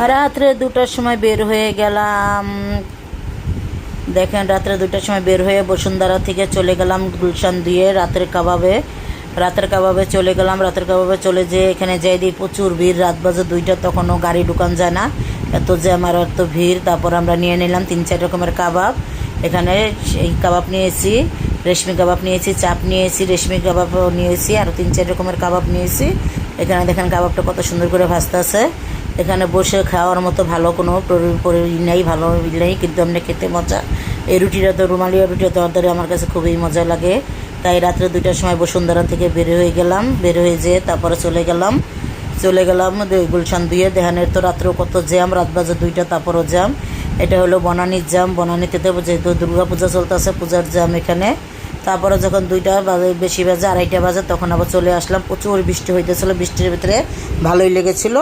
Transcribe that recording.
রাত্রে 2টার সময় বের হয়ে গেলাম। দেখেন, রাত্রে 2টার সময় বের হয়ে বসুন্ধরা থেকে চলে গেলাম গুলশান দিয়ে রাতের কাবাবে চলে গেলাম। রাতের কাবাবে চলে যেয়ে এখানে যাই দিই প্রচুর ভিড়। রাত বাজে 2টা, তখনও গাড়ি ঢুকান যায় না, এত জ্যাম আর এত ভিড়। তারপর আমরা নিয়ে নিলাম 3-4 রকমের কাবাব। এখানে সেই কাবাব নিয়েছি, রেশমি কাবাব নিয়েছি, চাপ নিয়েছি, রেশমি কাবাবও নিয়েছি, আরও 3-4 রকমের কাবাব নিয়েছি। এখানে দেখেন কাবাবটা কত সুন্দর করে ভাজতে আছে। এখানে বসে খাওয়ার মতো ভালো কোনো নেই, ভালো নেই, কিন্তু এমনি খেতে মজা। এই রুটিটা তো রুমালিয়া রুটিটা তরকারি আমার কাছে খুবই মজা লাগে। তাই রাত্রে 2টার সময় বসুন্ধরা থেকে বের হয়ে গেলাম। বের হয়ে যেয়ে তারপরে চলে গেলাম গুলশান দিয়ে। দেহানের তো রাত্রেও কত জ্যাম, রাত বাজে 2টা তারপরও জ্যাম। এটা হলো বনানীর জ্যাম। বনানীতে যেহেতু দুর্গা পূজা চলতেছে, পূজার জ্যাম এখানে। তারপরে যখন 2টা বাজে, বেশি বাজে, 2:30 বাজে, তখন আবার চলে আসলাম। প্রচুর বৃষ্টি হইতেছিল, বৃষ্টির ভিতরে ভালোই লেগেছিল।